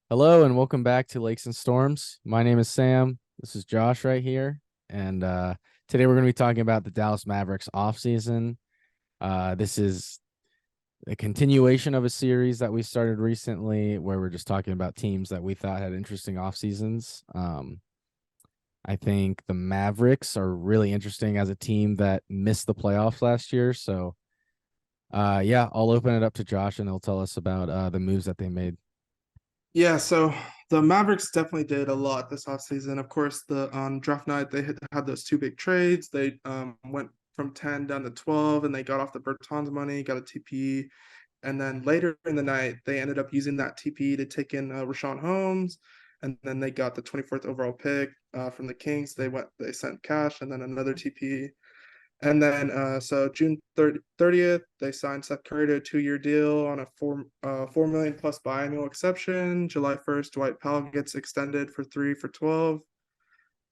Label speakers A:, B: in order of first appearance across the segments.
A: Hello and welcome back to Lakes and Storms. My name is Sam. This is Josh right here. And today we're going to be talking about the Dallas Mavericks offseason. This is a continuation of a series that we started recently where we're just talking about teams that we thought had interesting off seasons. I think the Mavericks are really interesting as a team that missed the playoffs last year. So, yeah, I'll open it up to Josh and he'll tell us about the moves that they made.
B: Yeah, so the Mavericks definitely did a lot this offseason. Of course, the on draft night they had those two big trades. They went from 10 down to 12 and they got off the Bertans money, got a TP. And then later in the night, they ended up using that TP to take in Rashawn Holmes. And then they got the 24th overall pick from the Kings. They sent cash and then another TP. And then, so June 30th, they signed Seth Curry to a 2-year deal on a $4 million plus biannual exception. July 1st, Dwight Powell gets extended for 3 for 12.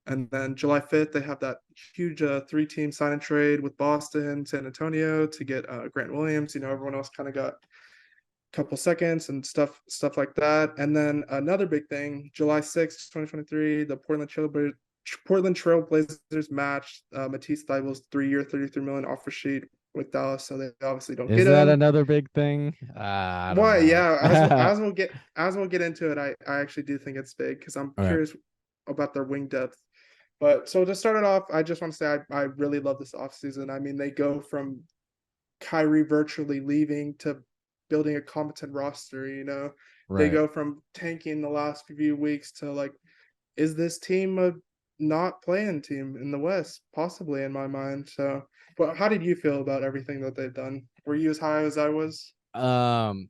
B: And then July 5th, they have that huge 3-team sign and trade with Boston, San Antonio to get Grant Williams. Everyone else kind of got a couple seconds and stuff like that. And then another big thing, July 6th, 2023, the Portland Trail Blazers matched Matisse Thybulle's 3-year, $33 million offer sheet with Dallas, so they obviously don't
A: Is
B: get
A: that
B: him.
A: another big thing? I don't
B: Well,
A: know.
B: yeah, as we'll get into it, I actually do think it's big because I'm
A: All right.
B: curious about their wing depth. But so to start it off, I just want to say I really love this offseason. I mean, they go from Kyrie virtually leaving to building a competent roster. They
A: Right.
B: go from tanking the last few weeks to like, is this team a not playing team in the West? Possibly in my mind. So, but how did you feel about everything that they've done? Were you as high as I was?
A: Um,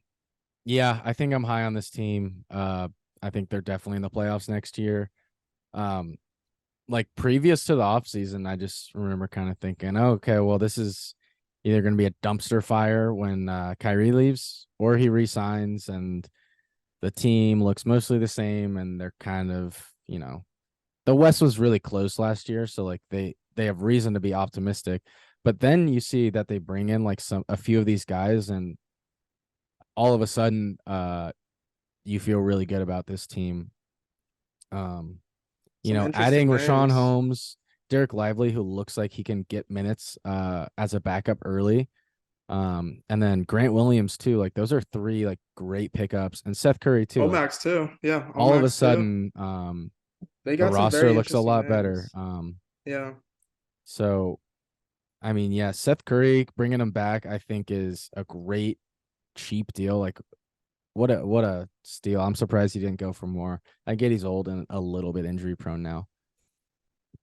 A: yeah, I think I'm high on this team. I think they're definitely in the playoffs next year. Um, like previous to the offseason, I just remember kind of thinking, oh, okay, well, this is either going to be a dumpster fire when Kyrie leaves or he resigns and the team looks mostly the same and they're kind of, the West was really close last year, so like they have reason to be optimistic. But then you see that they bring in like a few of these guys and all of a sudden you feel really good about this team. Um
B: Some
A: Adding
B: interesting
A: Rashawn
B: names.
A: Holmes, Derek Lively, who looks like he can get minutes as a backup early. And then Grant Williams too. Like those are three like great pickups, and Seth Curry too. Like
B: Omax too. Yeah,
A: all of a
B: Omax too.
A: sudden,
B: They
A: the
B: got some
A: roster
B: very
A: looks a
B: interesting
A: lot better.
B: names. Yeah.
A: So I mean, yeah, Seth Curry bringing him back, I think, is a great cheap deal. Like, what a steal! I'm surprised he didn't go for more. I get he's old and a little bit injury prone now,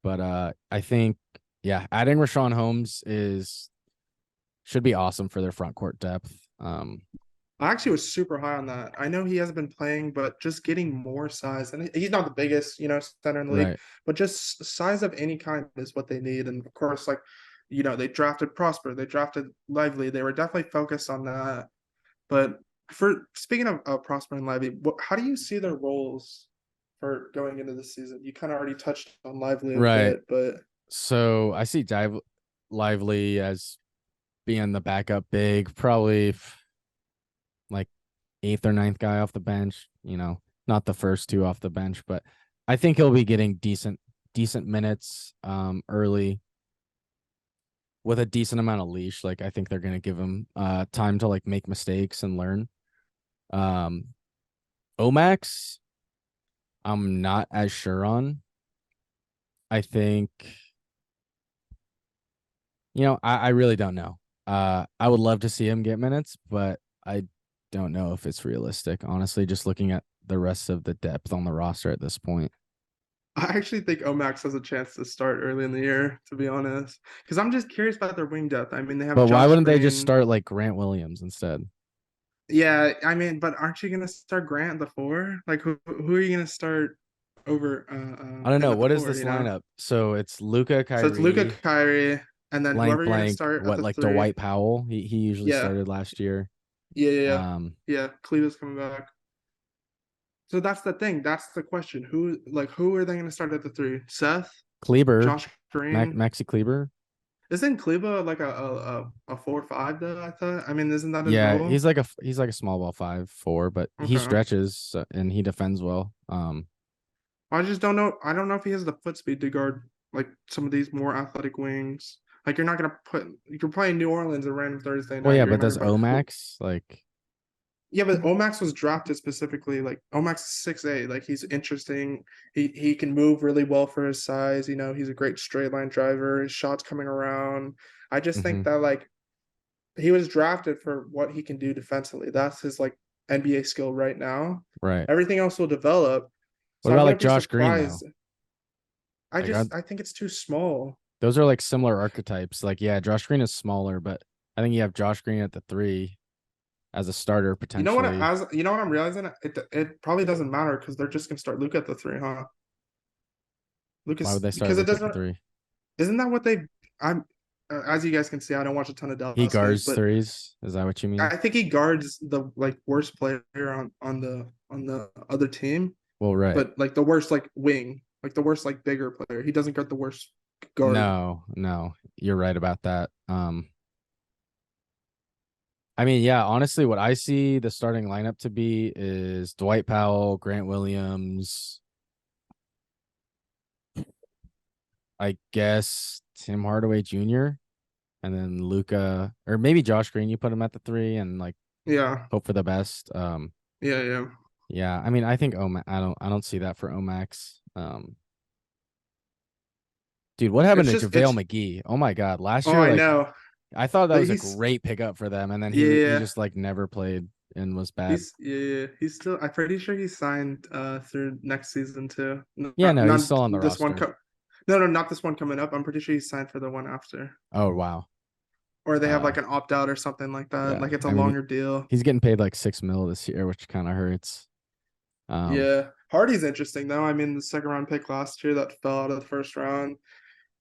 A: but I think, yeah, adding Rashawn Holmes is should be awesome for their front court depth.
B: I actually was super high on that. I know he hasn't been playing, but just getting more size, and he's not the biggest, center in the league,
A: Right.
B: but just size of any kind is what they need. And of course, like, they drafted Prosper, they drafted Lively, they were definitely focused on that. But for speaking of Prosper and Lively, how do you see their roles for going into the season? You kind of already touched on Lively a
A: Right.
B: bit, but
A: So I see Lively as being the backup big, probably like eighth or ninth guy off the bench. Not the first two off the bench, but I think he'll be getting decent minutes early with a decent amount of leash. Like I think they're gonna give him time to like make mistakes and learn. Um Omax, I'm not as sure on. I think, I really don't know. I would love to see him get minutes, but I don't know if it's realistic, honestly, just looking at the rest of the depth on the roster at this point.
B: I actually think Omax has a chance to start early in the year, to be honest. Because I'm just curious about their wing depth. I mean, they have
A: But why
B: Josh
A: wouldn't they just
B: Green.
A: start like Grant Williams instead?
B: Yeah, I mean, but aren't you gonna start Grant at the four? Like, who are you gonna start over
A: I don't
B: him
A: know.
B: at the
A: What is
B: four?
A: this lineup? So it's Luca,
B: So it's Luca,
A: Kyrie,
B: Kyrie, and then
A: blank
B: whoever you're gonna
A: blank,
B: start at
A: what
B: the
A: like
B: three.
A: Dwight Powell. He usually
B: Yeah,
A: started last year.
B: yeah.
A: Um
B: Yeah, Cleveland's coming back. So that's the thing. That's the question. Who are they gonna start at the three? Seth,
A: Kleber,
B: Josh Green.
A: Maxi Kleber.
B: Isn't Kleba like a 4-5 though? I thought. I mean, isn't that his
A: Yeah,
B: role?
A: he's like a small ball 5'4", but he
B: Okay.
A: stretches and he defends well.
B: I just don't know. I don't know if he has the foot speed to guard like some of these more athletic wings. Like you're not gonna put you're playing New Orleans a random Thursday
A: Well,
B: night.
A: yeah,
B: You're
A: but
B: not
A: does
B: gonna put who?
A: Omax like?
B: Yeah, but Omax was drafted specifically like Omax 6'8". Like he's interesting. He can move really well for his size. You know, he's a great straight line driver. His shots coming around. I just think
A: Mhm,
B: that like he was drafted for what he can do defensively. That's his like NBA skill right now.
A: right.
B: Everything else will develop.
A: What
B: So I
A: about like
B: wouldn't be
A: Josh Green though?
B: surprised. I
A: Like,
B: just I think it's too small.
A: those are like similar archetypes. Like, yeah, Josh Green is smaller, but I think you have Josh Green at the 3 as a starter
B: You know what?
A: potentially.
B: As you know what I'm realizing, it probably doesn't matter because they're just gonna start Luke at the 3, huh?
A: Why
B: Lucas
A: would they start
B: because it
A: Luke at the
B: doesn't.
A: 3?
B: Isn't that what they? I'm as you guys can see, I don't watch a ton of
A: He
B: Dallas games,
A: guards
B: but
A: threes. Is that what you mean?
B: I think he guards the like worst player on the other team,
A: Well, right.
B: but like the worst like wing, like the worst like bigger player. He doesn't guard the worst guard.
A: No, no, you're right about that. I mean, yeah, honestly, what I see the starting lineup to be is Dwight Powell, Grant Williams, I guess Tim Hardaway Jr., and then Luca, or maybe Josh Green. You put him at the 3 and like
B: Yeah,
A: hope for the best.
B: yeah, yeah.
A: Yeah, I mean, I think Omax. I don't see that for Omax. Dude, what happened
B: It's
A: to
B: just
A: JaVale
B: it's.
A: McGee? Oh my God, last
B: Oh,
A: year,
B: I
A: like
B: know.
A: I thought that
B: But
A: was a great pickup for them, and then he
B: yeah,
A: just like never played and was bad.
B: he's still. I'm pretty sure he's signed through next season too.
A: Yeah, no, he's
B: Not
A: still on the
B: this one.
A: roster.
B: No, not this one coming up. I'm pretty sure he's signed for the one after,
A: Oh wow.
B: or they have
A: Uh,
B: like an opt out or something like that.
A: yeah.
B: Like it's a
A: I mean,
B: longer deal.
A: he's getting paid like 6 mil this year, which kind of hurts. Um,
B: Yeah, Hardy's interesting though. I mean, the second round pick last year that fell out of the first round.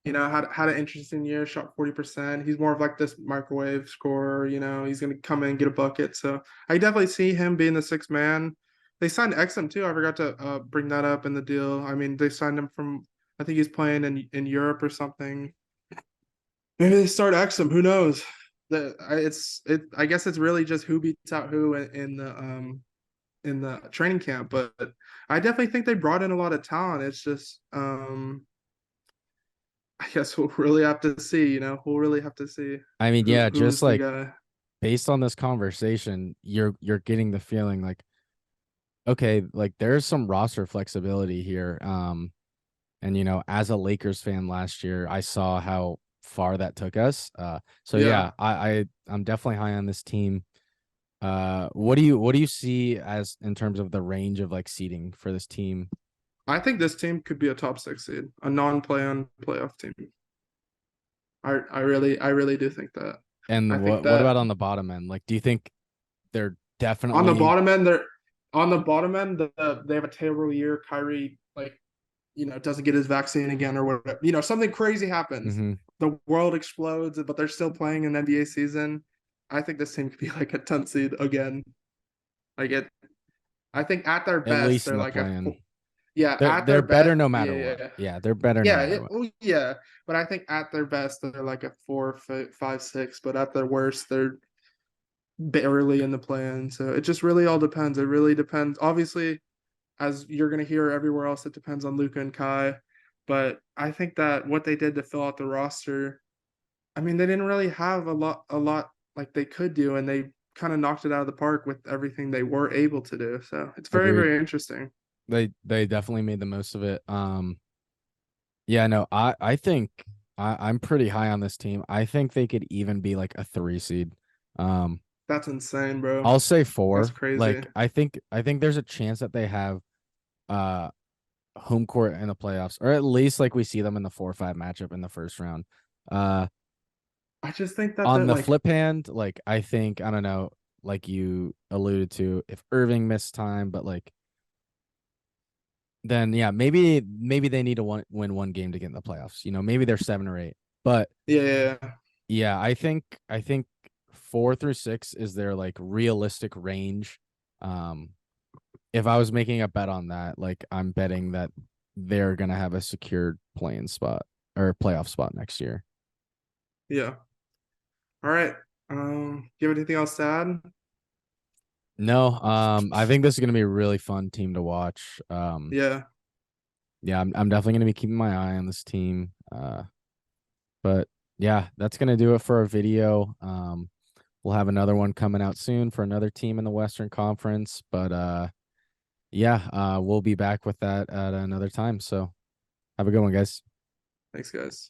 B: You know, had an interesting year, shot 40%. He's more of like this microwave scorer, you know, he's gonna come in and get a bucket. So I definitely see him being the sixth man. They signed Exum too. I forgot to bring that up in the deal. I mean, they signed him from I think he's playing in Europe or something. Maybe they start Exum, who knows? I guess it's really just who beats out who in the training camp, but I definitely think they brought in a lot of talent. It's just I guess we'll really have to see, you know, we'll really have to see
A: I mean, yeah, just
B: who's the
A: like
B: guy.
A: based on this conversation, you're getting the feeling like okay, like there's some roster flexibility here. And as a Lakers fan last year, I saw how far that took us. So yeah,
B: Yeah.
A: I'm definitely high on this team. What do you see as in terms of the range of like seating for this team?
B: I think this team could be a top 6 seed, a non-play on playoff team. I really do think that. I
A: And
B: think
A: what
B: that
A: about on the bottom end? Like, do you think they're
B: on the
A: definitely
B: bottom end, they're on the bottom end, they have a terrible year. Kyrie, like, you know, doesn't get his vaccine again or whatever. You know, something crazy happens.
A: hmm
B: The world explodes, but they're still playing an NBA season. I think this team could be like a 10 seed again. Like it, I think at their
A: at
B: best,
A: least in
B: they're
A: the
B: like
A: plan?
B: yeah,
A: They're
B: at
A: they're
B: their
A: better
B: best,
A: no
B: yeah,
A: matter
B: yeah,
A: what.
B: yeah.
A: Yeah, they're better no
B: Yeah,
A: matter what.
B: yeah, but I think at their best they're like a 4, 5, 6. But at their worst, they're barely in the plan. So it just really all depends. It really depends. Obviously, as you're gonna hear everywhere else, it depends on Luca and Kai. But I think that what they did to fill out the roster, I mean, they didn't really have a lot like they could do, and they kind of knocked it out of the park with everything they were able to do. So it's very,
A: Agreed.
B: very interesting.
A: They definitely made the most of it. Yeah, no, I think I'm pretty high on this team. I think they could even be like a 3 seed. Um,
B: That's insane, bro.
A: I'll say
B: That's
A: 4.
B: crazy.
A: Like I think there's a chance that they have uh home court in the playoffs, or at least like we see them in the 4 or 5 matchup in the first round. Uh,
B: I just think that
A: on
B: that
A: the
B: like
A: flip hand, like I think I don't know, like you alluded to, if Irving missed time, but like then yeah, maybe they need to win one game to get in the playoffs. Maybe they're 7 or 8. But
B: yeah, yeah, yeah.
A: yeah, I think 4 through 6 is their like realistic range. Um, if I was making a bet on that, like I'm betting that they're gonna have a secured playing spot or playoff spot next year.
B: Yeah. All right. You have anything else to add?
A: No, I think this is gonna be a really fun team to watch.
B: Yeah.
A: Yeah, I'm definitely gonna be keeping my eye on this team. But yeah, that's gonna do it for our video. We'll have another one coming out soon for another team in the Western Conference. But yeah, we'll be back with that at another time. So have a good one, guys.
B: Thanks, guys.